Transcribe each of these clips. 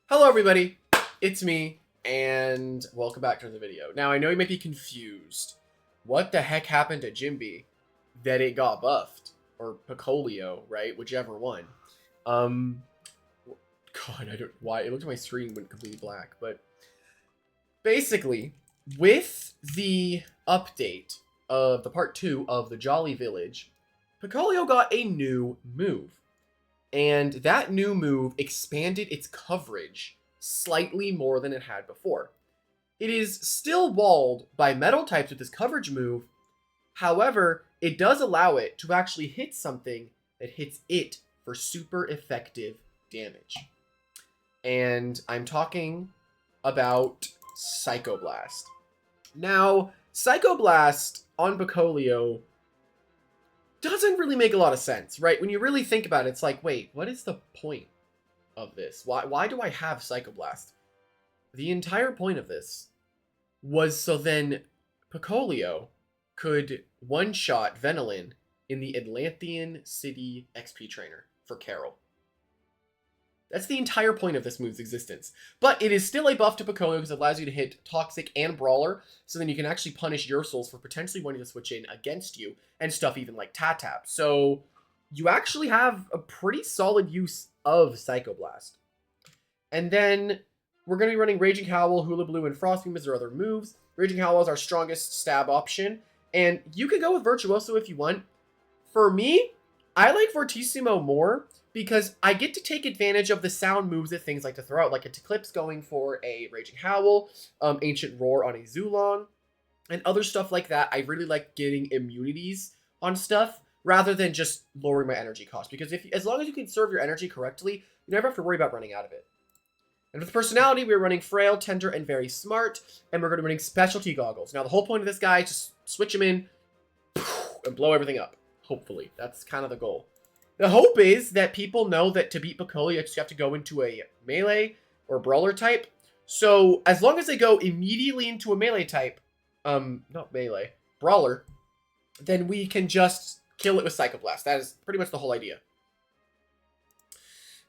Hello everybody, it's me, and welcome back to the video. Now I know you might be confused. What the heck happened to Jimy that it got buffed? Or Piccolio, right? Whichever one. God, I don't why it looked at my screen went completely black, but basically, with the update of the part 2 of the Jolly Village, Piccolio got a new move. And that new move expanded its coverage slightly more than it had before. It is still walled by metal types with this coverage move. However, it does allow it to actually hit something that hits it for super effective damage. And I'm talking about Psychoblast. Now, Psychoblast on Piccolio doesn't really make a lot of sense, right? When you really think about it, it's like, wait, what is the point of this? Why do I have Psychoblast? The entire point of this was so then Piccolio could one-shot Venilin in the Atlantean City XP trainer for Carol. That's the entire point of this move's existence. But it is still a buff to Piccolio because it allows you to hit Toxic and Brawler, so then you can actually punish your souls for potentially wanting to switch in against you, and stuff even like Tatap. So you actually have a pretty solid use of Psychoblast. And then we're going to be running Raging Howl, Hula Blue, and Frost Beam as their other moves. Raging Howl is our strongest stab option, and you can go with Virtuoso if you want. For me, I like Fortissimo more, because I get to take advantage of the sound moves that things like to throw out, like a Eclipse going for a Raging Howl, Ancient Roar on a Zulon, and other stuff like that. I really like getting immunities on stuff, rather than just lowering my energy cost, because as long as you can serve your energy correctly, you never have to worry about running out of it. And with personality, we're running Frail, Tender, and Very Smart, and we're going to be running Specialty Goggles. Now, the whole point of this guy is just switch him in, and blow everything up. Hopefully. That's kind of the goal. The hope is that people know that to beat Piccolo, you just have to go into a melee or brawler type. So as long as they go immediately into a melee type, not melee, brawler, then we can just kill it with Psychoblast. That is pretty much the whole idea.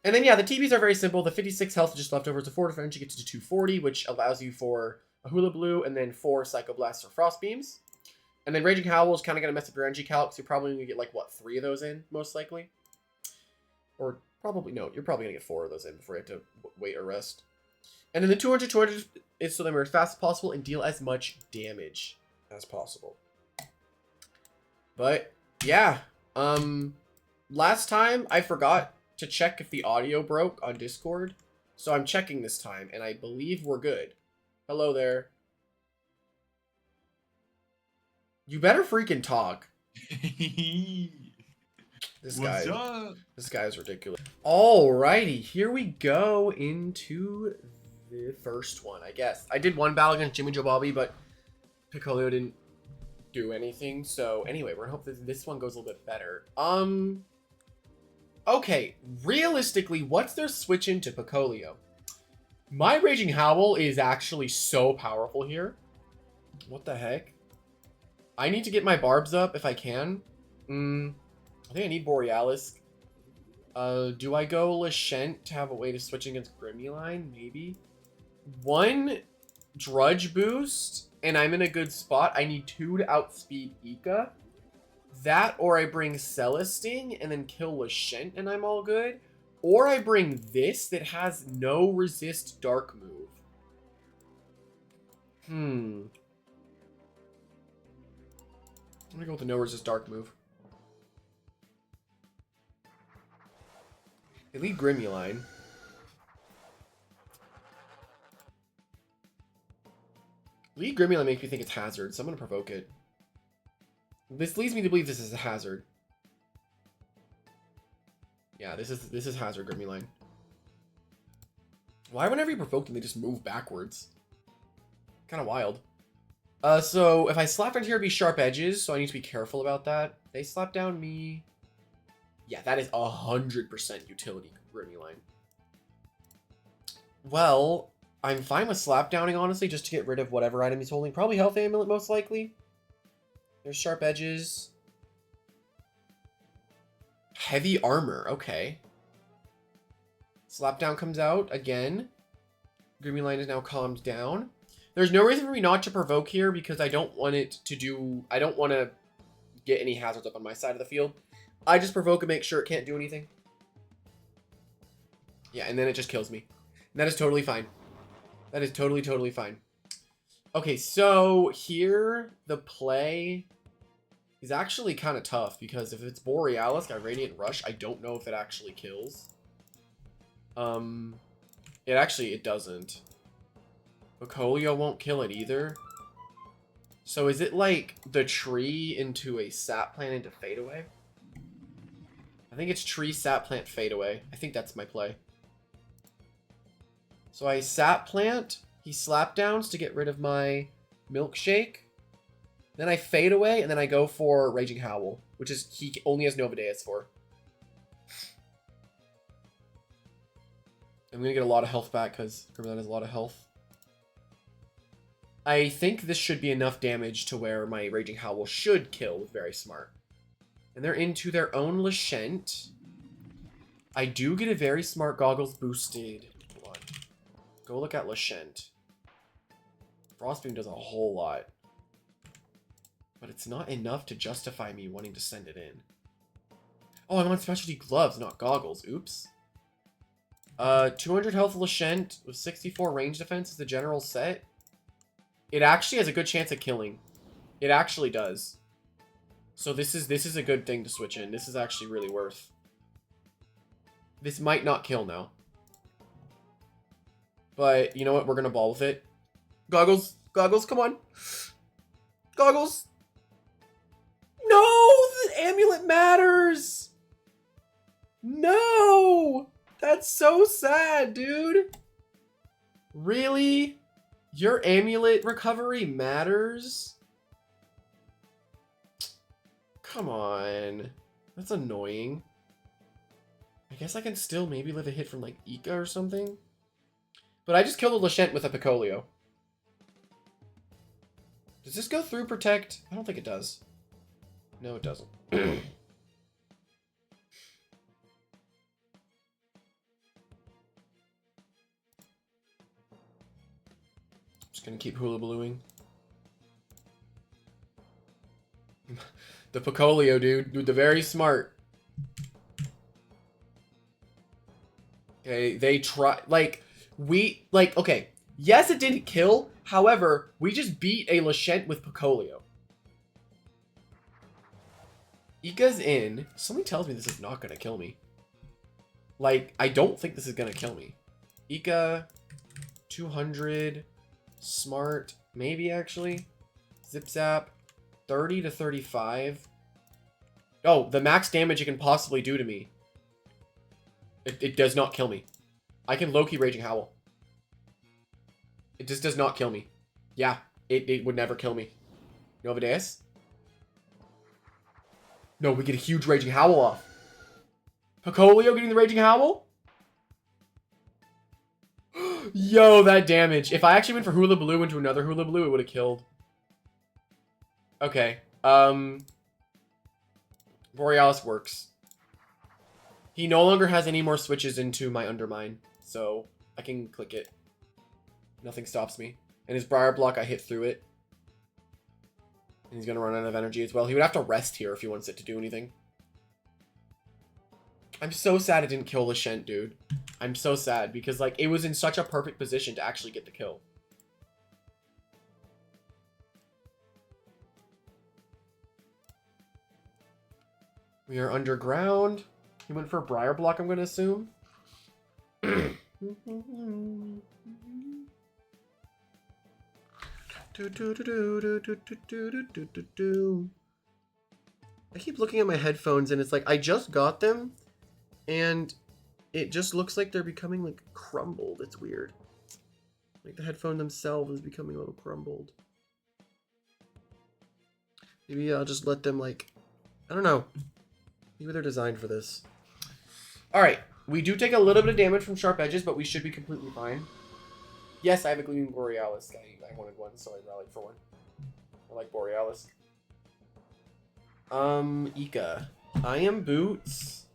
And then, yeah, the TBs are very simple. The 56 health is just leftovers. The 4 defense, you get to 240, which allows you for a Hula Blue and then 4 Psychoblasts or Frost Beams. And then Raging Howl is kind of going to mess up your energy calc, so you're probably going to get, like, what, 3 of those in, most likely? Or probably, no, you're probably going to get 4 of those in before you have to wait or rest. And then the 200 is so that we're as fast as possible and deal as much damage as possible. But, yeah. Last time, I forgot to check if the audio broke on Discord. So I'm checking this time, and I believe we're good. Hello there. You better freaking talk. This guy is ridiculous. Alrighty, here we go into the first one, I guess. I did one battle against Jimy Babby, but Piccolio didn't do anything. So anyway, we're gonna hope that this one goes a little bit better. Okay, realistically, what's their switch into Piccolio? My Raging Howl is actually so powerful here. What the heck? I need to get my barbs up if I can. I think I need Borealis. Do I go Lashent to have a way to switch against Grimuline? Maybe. 1 Drudge boost, and I'm in a good spot. I need 2 to outspeed Ika. That, or I bring Celesting and then kill Lashent and I'm all good. Or I bring this that has no resist dark move. I'm gonna go with the no resist dark move. Elite Grimuline. Elite Grimuline makes me think it's Hazard, so I'm gonna provoke it. This leads me to believe this is a Hazard. Yeah, this is Hazard Grimuline. Why whenever you provoke them, they just move backwards? Kind of wild. So if I slap down here, it'd be Sharp Edges, so I need to be careful about that. They slap down me. Yeah, that is 100% utility Grimuline. Well, I'm fine with slapdowning, honestly, just to get rid of whatever item he's holding. Probably Health Amulet, most likely. There's Sharp Edges. Heavy Armor, okay. Slapdown comes out again. Green line is now calmed down. There's no reason for me not to provoke here because I don't want it to do... I don't want to get any hazards up on my side of the field. I just provoke and make sure it can't do anything. Yeah, and then it just kills me. And that is totally fine. That is totally, totally fine. Okay, so here the play is actually kind of tough because if it's Borealis, got Radiant Rush, I don't know if it actually kills. It doesn't. Piccolio won't kill it either. So is it like the tree into a sap plant into Fade Away? I think it's tree, sap plant, Fade Away. I think that's my play. So I sap plant, he slap downs to get rid of my milkshake. Then I Fade Away, and then I go for Raging Howl, which is he only has Nova Deus for. I'm gonna get a lot of health back because Grimland has a lot of health. I think this should be enough damage to where my Raging Howl should kill with Very Smart. And they're into their own Lashent. I do get a Very Smart Goggles boosted. Hold on. Go look at Lashent. Frostbeam does a whole lot. But it's not enough to justify me wanting to send it in. Oh, I'm on specialty gloves, not goggles. Oops. 200 health Lashent with 64 range defense is the general set. It actually has a good chance of killing. It actually does. So this is a good thing to switch in. This is actually really worth. This might not kill now. But you know what? We're gonna ball with it. Goggles. Goggles, come on. Goggles. No! The amulet matters! No! That's so sad, dude. Really? Your amulet recovery matters? Come on. That's annoying. I guess I can still maybe live a hit from like Ika or something. But I just killed a Lashent with a Piccolio. Does this go through Protect? I don't think it does. No, it doesn't. Just gonna keep hula balooing. The Piccolio, dude. The Very Smart. Okay, they try... okay. Yes, it didn't kill. However, we just beat a Lashent with Piccolio. Ika's in. Somebody tells me this is not going to kill me. Like, I don't think this is going to kill me. Ika, 200, Smart, maybe actually. Zip Zap, 30 to 35. Oh, the max damage it can possibly do to me. It does not kill me. I can low-key Raging Howl. It just does not kill me. Yeah, it would never kill me. Nova Deus? No, we get a huge Raging Howl off. Piccolio getting the Raging Howl? Yo, that damage. If I actually went for Hula Baloo into another Hula Baloo, it would have killed. Okay. Borealis works. He no longer has any more switches into my Undermine, so I can click it. Nothing stops me. And his Briar Block, I hit through it. And he's going to run out of energy as well. He would have to rest here if he wants it to do anything. I'm so sad it didn't kill Lashent, dude. I'm so sad because, like, it was in such a perfect position to actually get the kill. We are underground. He went for a Briar Block, I'm going to assume. I keep looking at my headphones and it's like, I just got them and it just looks like they're becoming like crumbled. It's weird. Like the headphone themselves is becoming a little crumbled. Maybe I'll just let them like, I don't know. Maybe they're designed for this. Alright, we do take a little bit of damage from sharp edges, but we should be completely fine. Yes, I have a Gleaming Borealis. I wanted one, so I rallied for one. I like Borealis. Ika. I am Boots.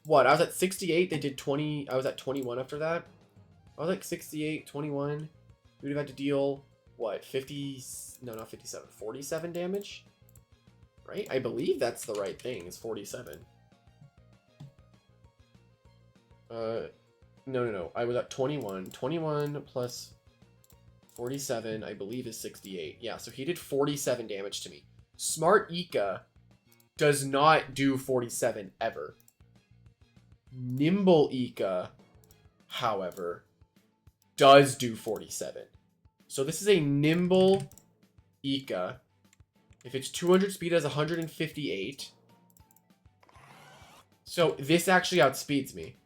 What? I was at 68. They did 20. I was at 21 after that. I was like 68, 21. We would have had to deal, what, 50... No, not 57. 47 damage? Right? I believe that's the right thing. It's 47. No. I was at 21. 21 plus 47, I believe, is 68. Yeah, so he did 47 damage to me. Smart Ika does not do 47 ever. Nimble Ika, however, does do 47. So this is a Nimble Ika. If it's 200 speed, it has 158. So this actually outspeeds me.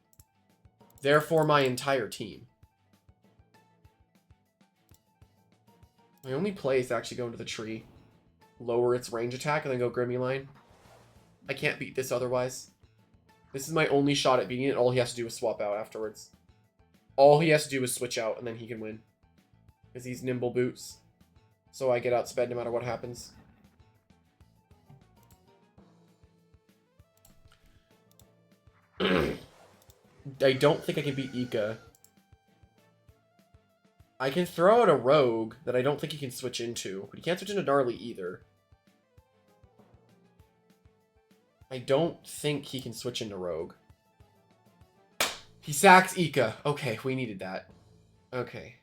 Therefore, my entire team. My only play is to actually go into the tree, lower its range attack, and then go Grimmy I can't beat this otherwise. This is my only shot at beating it. All he has to do is swap out afterwards. All he has to do is switch out, and then he can win. Because he's Nimble Boots. So I get outsped no matter what happens. I don't think I can beat Ika. I can throw out a rogue that I don't think he can switch into. But he can't switch into Gnarly either. I don't think he can switch into rogue. He sacks Ika. Okay, we needed that. Okay.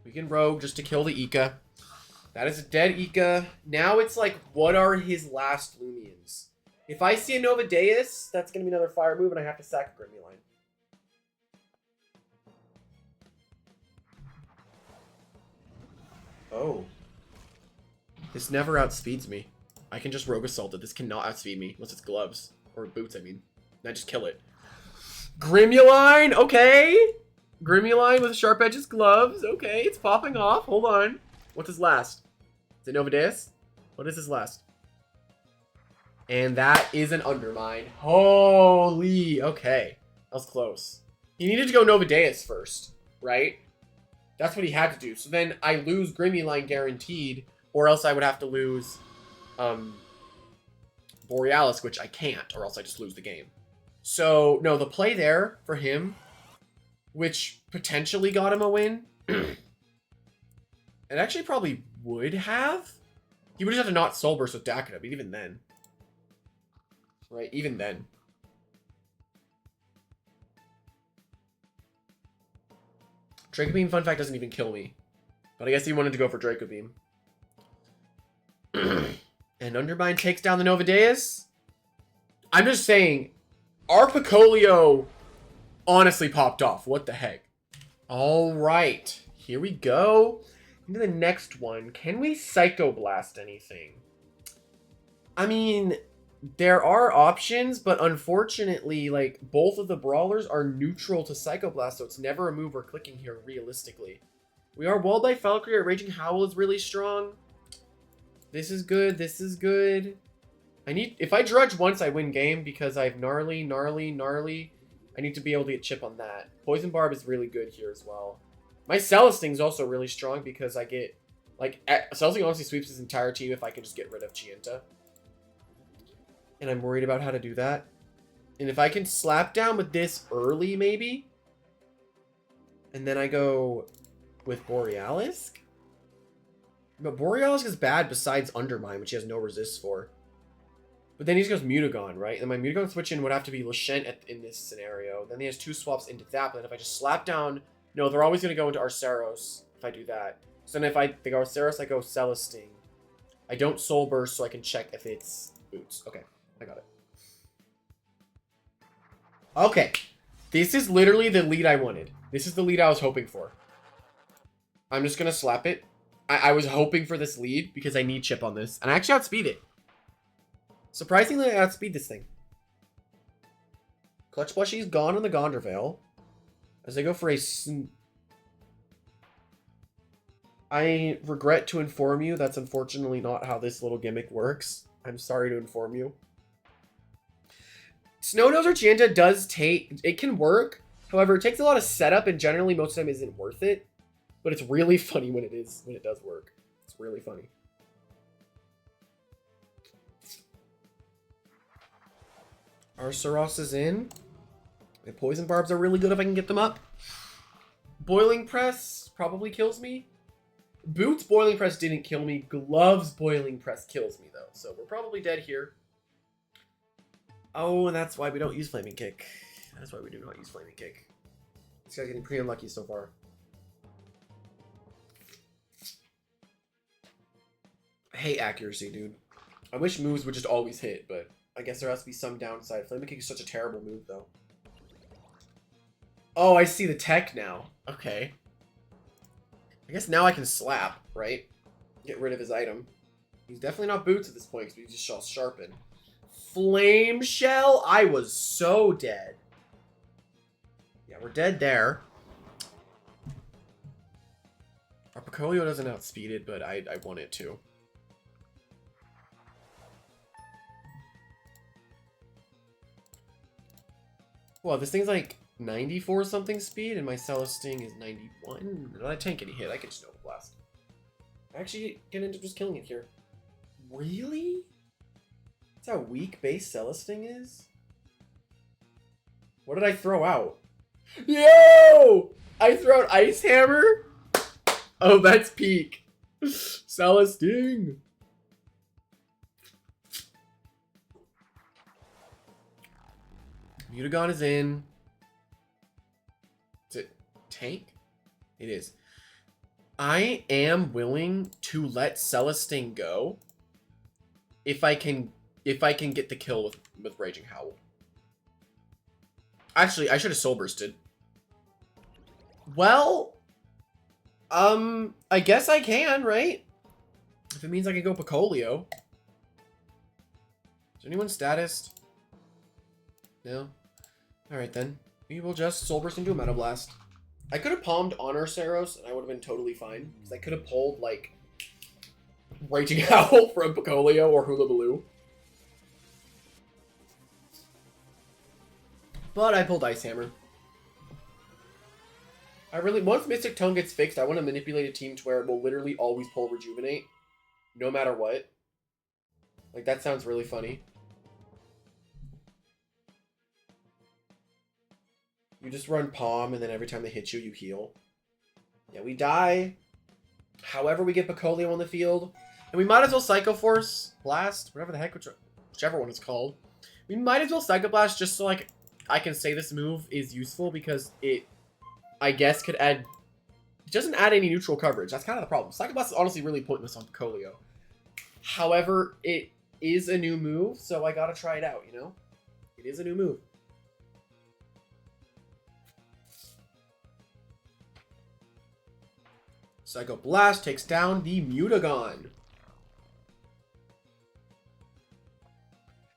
We can rogue just to kill the Ika. That is a dead Ika. Now it's like, what are his last Loomians? If I see a Nova Deus, that's going to be another fire move, and I have to sack a Grimmy. Oh. This never outspeeds me. I can just Rogue Assault it. This cannot outspeed me, unless it's gloves. Or boots, I mean. And I just kill it. Grimmuline! Okay! Grimmuline with Sharp Edges gloves. Okay, it's popping off. Hold on. What's his last? Is it Nova Deus? What is his last? And that is an Undermine. Holy! Okay. That was close. He needed to go Nova Deus first, right? That's what he had to do. So then I lose Grimmuline guaranteed, or else I would have to lose Borealis, which I can't, or else I just lose the game. So, no, the play there for him, which potentially got him a win, it actually probably would have. He would just have to not Soul Burst with Dakota, but even then. Right, even then. Draco Beam, fun fact, doesn't even kill me. But I guess he wanted to go for Draco Beam. And Undermine takes down the Nova Deus. I'm just saying, our Piccolio honestly popped off. What the heck? All right, here we go. Into the next one. Can we Psycho Blast anything? I mean, there are options, but unfortunately, like, both of the brawlers are neutral to Psycho Blast, so it's never a move we're clicking here, realistically. We are walled by Valkyrie. Our Raging Howl is really strong. This is good. This is good. If I drudge once, I win game because I have gnarly. I need to be able to get chip on that. Poison Barb is really good here as well. My Celesting's also really strong because I get, like, Celesting honestly sweeps his entire team if I can just get rid of Chienta. And I'm worried about how to do that. And if I can slap down with this early, maybe. And then I go with Borealis. But Borealis is bad besides Undermine, which he has no resist for. But then he just goes Mutagon, right? And my Mutagon switch in would have to be Lashent in this scenario. Then he has two swaps into that. But then if I just slap down... No, they're always going to go into Arceros if I do that. So then if they go Arceros, I go Celesting. I don't Soul Burst, so I can check if it's Boots. Okay, I got it. Okay. This is literally the lead I wanted. This is the lead I was hoping for. I'm just going to slap it. I was hoping for this lead because I need chip on this. And I actually outspeed it. Surprisingly, I outspeed this thing. Clutch Plushie's gone on the Gondorvale. As I go for a... I regret to inform you that's unfortunately not how this little gimmick works. I'm sorry to inform you. Snow-Nose or Chienta does take... It can work. However, it takes a lot of setup and generally most of the time isn't worth it. But it's really funny when it does work. It's really funny. Arceros is in. The Poison Barbs are really good if I can get them up. Boiling Press probably kills me. Boots Boiling Press didn't kill me. Gloves Boiling Press kills me, though. So we're probably dead here. Oh, and that's why we don't use Flaming Kick. That's why we do not use Flaming Kick. This guy's getting pretty unlucky so far. I hate accuracy, dude. I wish moves would just always hit, but I guess there has to be some downside. Flaming Kick is such a terrible move, though. Oh, I see the tech now. Okay. I guess now I can slap, right? Get rid of his item. He's definitely not Boots at this point because we just shall sharpen. Flame Shell? I was so dead. Yeah, we're dead there. Our Piccolio doesn't outspeed it, but I want it to. Well, this thing's like 94 something speed, and my Celesting is 91. Did I tank any hit? I could just Nova Blast. I actually can end up just killing it here. Really? That's how weak base Celesting is? What did I throw out? Yo! I threw out Ice Hammer? Oh, that's peak. Celesting. Mutagon is in. Is it tank? It is. I am willing to let Celesting go if I can get the kill with Raging Howl. Actually, I should have Soul Bursted. Well, I guess I can, right? If it means I can go Piccolio. Is anyone statused? No? Alright then. We will just Soul Burst into a Meta Blast. I could have palmed Honor Saros and I would have been totally fine. Because I could have pulled, like, Raging Howl from Piccolio or Hula Baloo. But I pulled Ice Hammer. Once Mystic Tongue gets fixed, I want to manipulate a team to where it will literally always pull Rejuvenate. No matter what. Like, that sounds really funny. You just run Palm, and then every time they hit you, you heal. Yeah, we die. However, we get Piccolio on the field. And we might as well Psycho Force Blast, whatever the heck, whichever one it's called. We might as well Psycho Blast just so, like, I can say this move is useful because it, I guess, could add... It doesn't add any neutral coverage. That's kind of the problem. Psycho Blast is honestly really pointless on Piccolio. However, it is a new move, so I gotta try it out, you know? It is a new move. Psycho Blast takes down the Mutagon.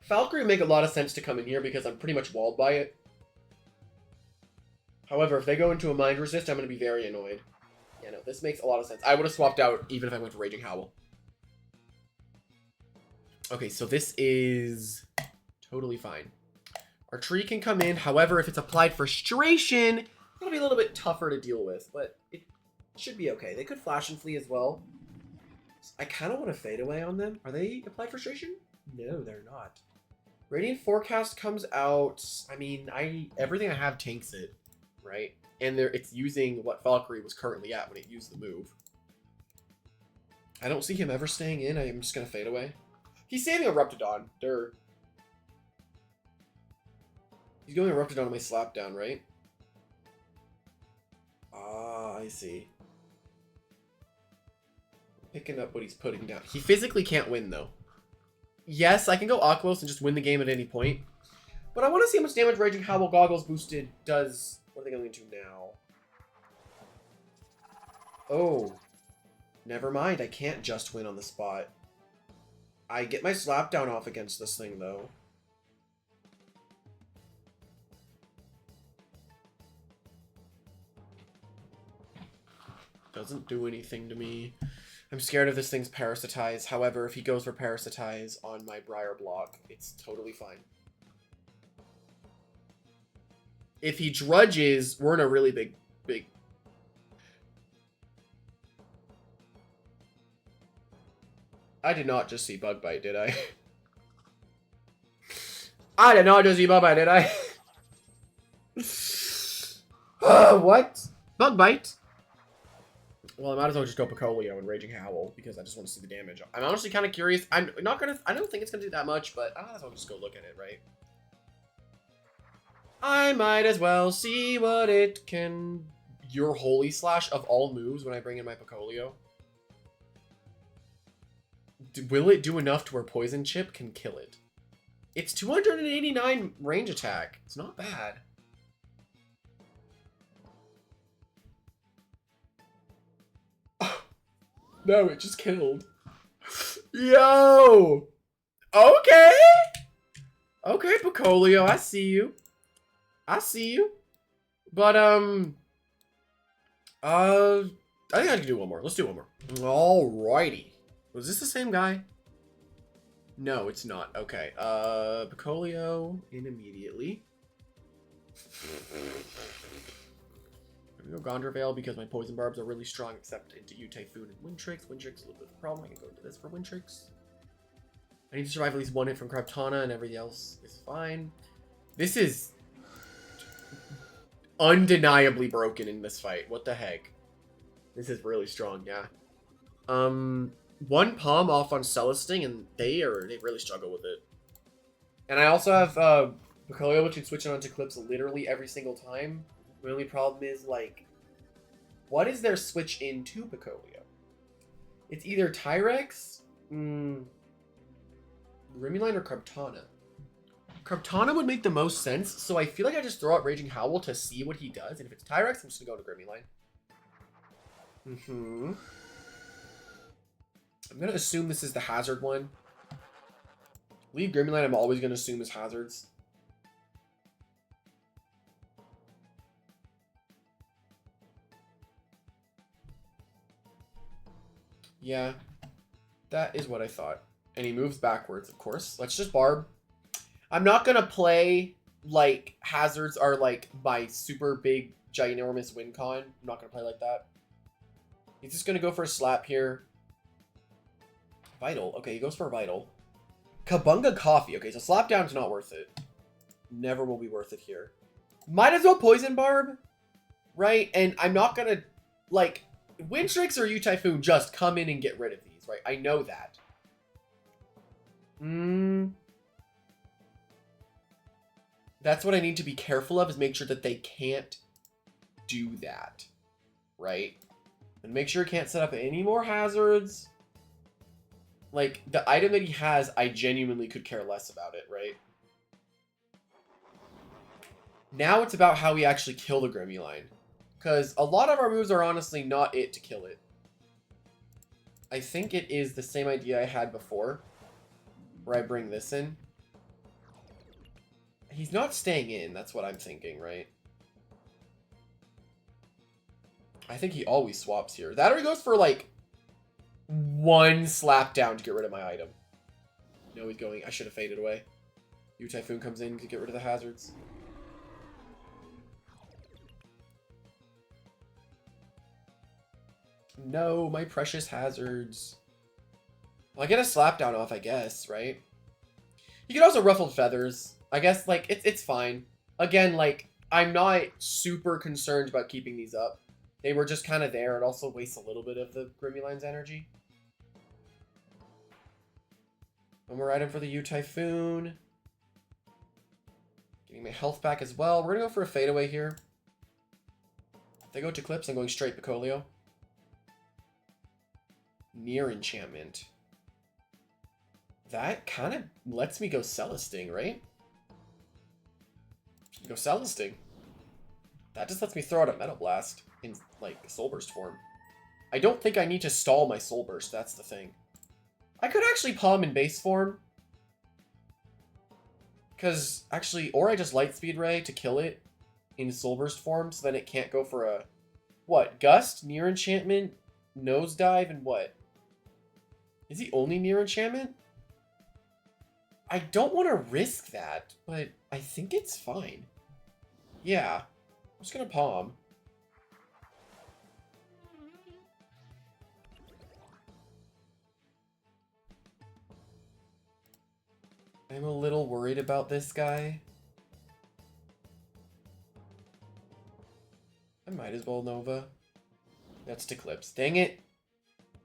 Valkyrie would make a lot of sense to come in here because I'm pretty much walled by it. However, if they go into a Mind Resist, I'm going to be very annoyed. Yeah, no, this makes a lot of sense. I would have swapped out even if I went to Raging Howl. Okay, so this is totally fine. Our tree can come in. However, if it's applied Frustration, it'll be a little bit tougher to deal with, but it should be okay. They could Flash and Flee as well. I kind of want to Fade Away on them. Are they applied Frustration? No, they're not. Radiant Forecast comes out. I mean, everything I have tanks it, right? And it's using what Valkyrie was currently at when it used the move. I don't see him ever staying in. I'm just going to Fade Away. He's saving a Reptidon. He's going a Reptidon on my Slapdown, right? Ah, I see. Picking up what he's putting down. He physically can't win, though. Yes, I can go Aquos and just win the game at any point. But I want to see how much damage Raging Howl Goggles boosted does. What are they going to do now? Oh. Never mind. I can't just win on the spot. I get my Slapdown off against this thing, though. Doesn't do anything to me. I'm scared of this thing's Parasitize. However, if he goes for Parasitize on my Briar block, it's totally fine. If he Drudges, we're in a really big... I did not just see Bug Bite, did I? I did not just see Bug Bite, did I? What? Bug Bite. Well, I might as well just go Piccolio and Raging Howl because I just want to see the damage. I'm honestly kind of curious. I'm not gonna. I don't think it's gonna do that much, but I might as well just go look at it, right? I might as well see what it can. Your Holy Slash of all moves when I bring in my Piccolio. Will it do enough to where Poison Chip can kill it? It's 289 range attack. It's not bad. No, it just killed. Yo! Okay! Okay, Piccolio, I see you. I see you. But, I think I can do one more. Let's do one more. Alrighty. Was this the same guy? No, it's not. Okay. Piccolio in immediately. I'm gonna go Gondorvale because my poison barbs are really strong, except into U Typhoon and Wind Tricks. Wind Tricks is a little bit of a problem. I can go into this for Wind Tricks. I need to survive at least one hit from Kraptana, and everything else is fine. This is undeniably broken in this fight. What the heck? This is really strong, yeah. One palm off on Celesting, and they really struggle with it. And I also have Piccolio, which can switch it onto clips literally every single time. My only problem is, like, what is their switch into Piccolio? It's either Tyrex, Rimmuline, or Kraptana. Kraptana would make the most sense, so I feel like I just throw out Raging Howl to see what he does, and if it's Tyrex, I'm just gonna go to Rimmuline. I'm gonna assume this is the hazard one. Leave Grimmuline, I'm always gonna assume is hazards. Yeah, that is what I thought. And he moves backwards, of course. Let's just Barb. I'm not gonna play like hazards are like my super big, ginormous win con. I'm not gonna play like that. He's just gonna go for a slap here. Vital. Okay, he goes for a Vital. Kabunga Coffee. Okay, so slap down's not worth it. Never will be worth it here. Might as well Poison Barb, right? And I'm not gonna, like, Wind Tricks or U-Typhoon just come in and get rid of these, right? I know that. That's what I need to be careful of, is make sure that they can't do that, right? And make sure he can't set up any more hazards. Like, the item that he has, I genuinely could care less about it, right? Now it's about how we actually kill the Grimmuline. Because a lot of our moves are honestly not it to kill it. I think it is the same idea I had before, where I bring this in. He's not staying in, that's what I'm thinking, right? I think he always swaps here. That or he goes for, like, one slap down to get rid of my item. No, he's going. I should have faded away. U-Typhoon comes in to get rid of the hazards. No, my precious hazards. Well, I get a slap down off, I guess, right? You could also Ruffled Feathers. I guess, like, it's fine. Again, like, I'm not super concerned about keeping these up. They were just kind of there. It also wastes a little bit of the Grimmuline's energy. One more item for the U-Typhoon. Getting my health back as well. We're going to go for a fadeaway here. If they go to Clips, I'm going straight Piccolio. Near Enchantment. That kind of lets me go Celesting, right? Go Celesting. That just lets me throw out a Metal Blast in, like, Soul Burst form. I don't think I need to stall my Soul Burst, that's the thing. I could actually palm in base form. Because, actually, or I just Lightspeed Ray to kill it in Soul Burst form, so then it can't go for a, what, Gust, Near Enchantment, Nosedive, and what? Is he only Near Enchantment? I don't want to risk that, but I think it's fine. Yeah, I'm just gonna palm. I'm a little worried about this guy. I might as Fizzball Nova. That's Eclipse. Dang it.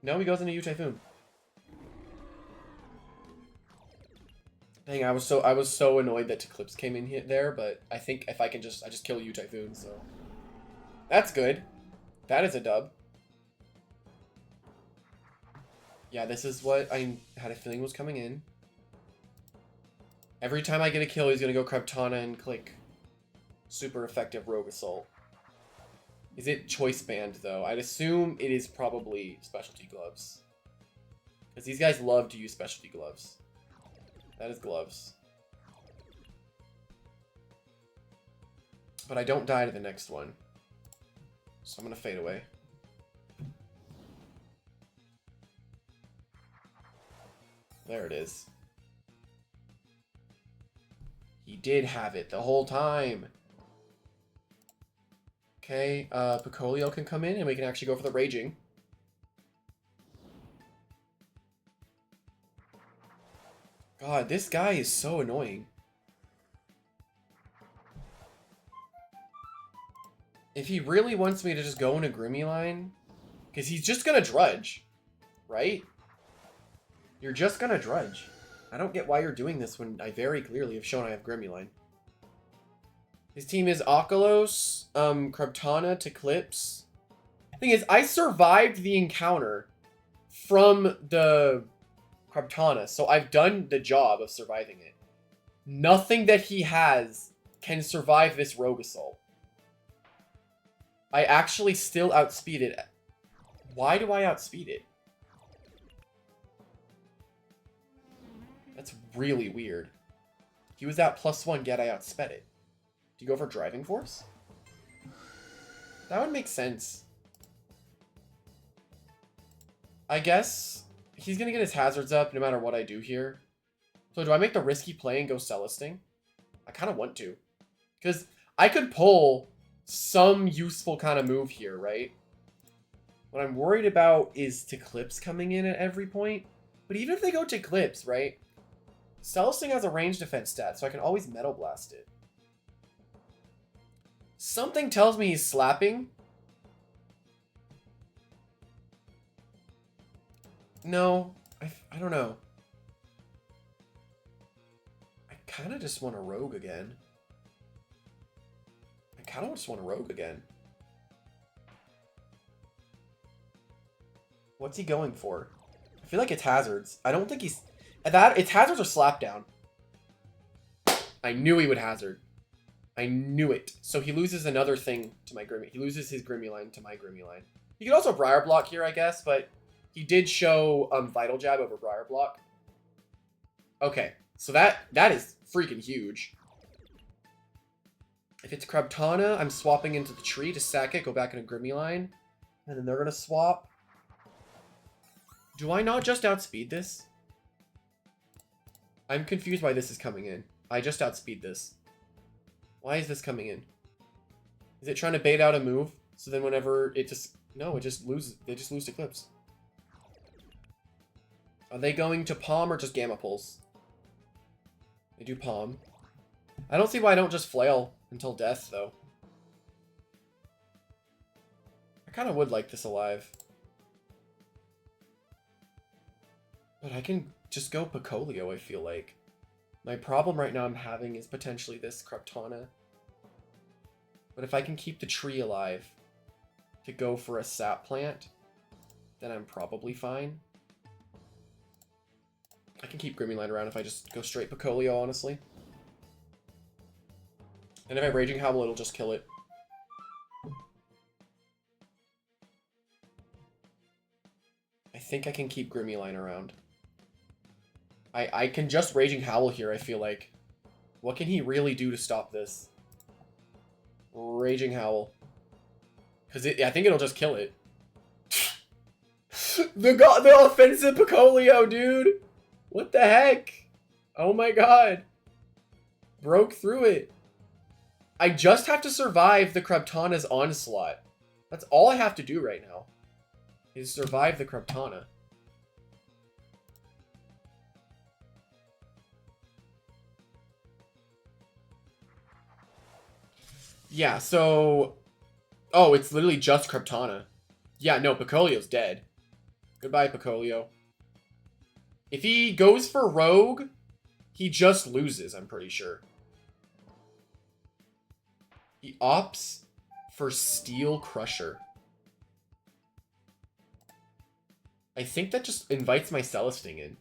No, he goes into YOOOO Typhoon. Dang, I was so annoyed that Eclipse came in here there, but I think if I just kill YOOOO Typhoon, so. That's good. That is a dub. Yeah, this is what I had a feeling was coming in. Every time I get a kill, he's gonna go Kreptana and click super effective Rogue Assault. Is it Choice Band, though? I'd assume it is probably Specialty Gloves. Because these guys love to use Specialty Gloves. That is Gloves. But I don't die to the next one. So I'm going to fade away. There it is. He did have it the whole time. Okay, Piccolio can come in and we can actually go for the Raging. God, this guy is so annoying. If he really wants me to just go in a Grimmy line, because he's just gonna drudge, right? You're just gonna drudge. I don't get why you're doing this when I very clearly have shown I have Grimmy line. His team is Oculos, Kreptana, Eclipse. Thing is, I survived the encounter from the Kreptana, so I've done the job of surviving it. Nothing that he has can survive this Rogue Assault. I actually still outspeed it. Why do I outspeed it? That's really weird. He was at +1, yet I outsped it. Do you go for Driving Force? That would make sense. I guess he's going to get his hazards up no matter what I do here. So do I make the risky play and go Celesting? I kind of want to. Because I could pull some useful kind of move here, right? What I'm worried about is Eclipse coming in at every point. But even if they go Eclipse, right? Celesting has a range defense stat, so I can always Metal Blast it. Something tells me he's slapping. No, I don't know. I kind of just want a Rogue again. What's he going for? I feel like it's hazards. I don't think he's... It's hazards or slapdown. I knew he would hazard. I knew it. So he loses another thing to my Grimmy. He loses his Grimmy line to my Grimmy line. He could also Briar Block here, I guess, but he did show Vital Jab over Briar Block. Okay, so that is freaking huge. If it's Kreptana, I'm swapping into the tree to sack it, go back in a Grimmy line, and then they're going to swap. Do I not just outspeed this? I'm confused why this is coming in. I just outspeed this. Why is this coming in? Is it trying to bait out a move? So then whenever it just... No, it just loses. They just lose Eclipse. Are they going to Palm or just Gamma Pulse? They do Palm. I don't see why I don't just Flail until death, though. I kind of would like this alive. But I can just go Piccolio, I feel like. My problem right now I'm having is potentially this Kreptana. But if I can keep the tree alive to go for a sap plant, then I'm probably fine. I can keep Grimmy Line around if I just go straight Piccolio, honestly. And if I Raging Howl, it'll just kill it. I think I can keep Grimmy Line around. I can just Raging Howl here, I feel like. What can he really do to stop this? Raging Howl. Because I think it'll just kill it. the offensive Piccolio, dude! What the heck? Oh my god. Broke through it. I just have to survive the Kreptana's onslaught. That's all I have to do right now. Is survive the Kreptana. Yeah, so Oh, it's literally just Kryptana. Yeah, no, Piccolio's dead. Goodbye, Piccolio. If he goes for Rogue, he just loses, I'm pretty sure. He opts for Steel Crusher. I think that just invites my Celesting in.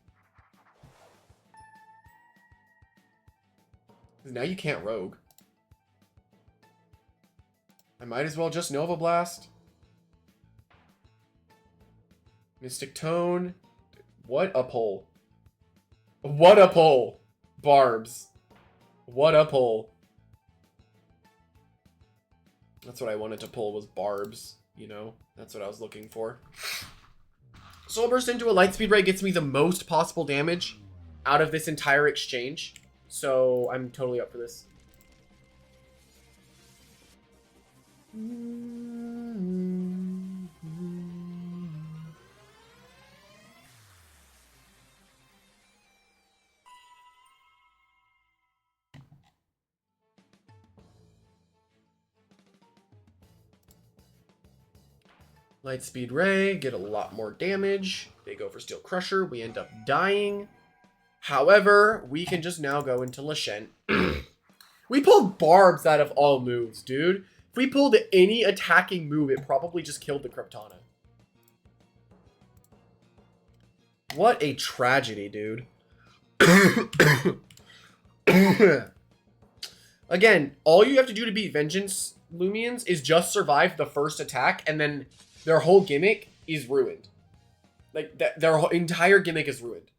Now you can't Rogue. I might as well just Nova Blast. Mystic Tone. What a pull. What a pull. Barbs. What a pull. That's what I wanted to pull was Barbs. You know, that's what I was looking for. Soul Burst into a Lightspeed Ray gets me the most possible damage out of this entire exchange. So I'm totally up for this. Lightspeed Ray, get a lot more damage. They go for Steel Crusher. We end up dying. However, we can just now go into Lashent. We pulled Barbs out of all moves, dude. If we pulled any attacking move, it probably just killed the Kryptana. What a tragedy, dude. Again, all you have to do to beat Vengeance Loomians is just survive the first attack, and then their whole gimmick is ruined. Like, their whole entire gimmick is ruined.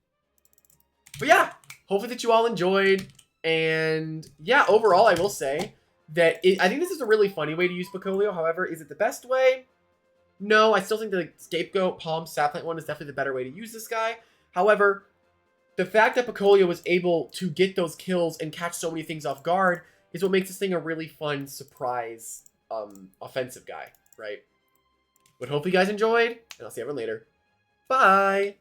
But yeah, hopefully that you all enjoyed. And yeah, overall, I will say that I think this is a really funny way to use Piccolio. However, is it the best way? No, I still think the Scapegoat, Palm, Sapling one is definitely the better way to use this guy. However, the fact that Piccolio was able to get those kills and catch so many things off guard is what makes this thing a really fun surprise offensive guy, right? But hopefully you guys enjoyed, and I'll see everyone later. Bye!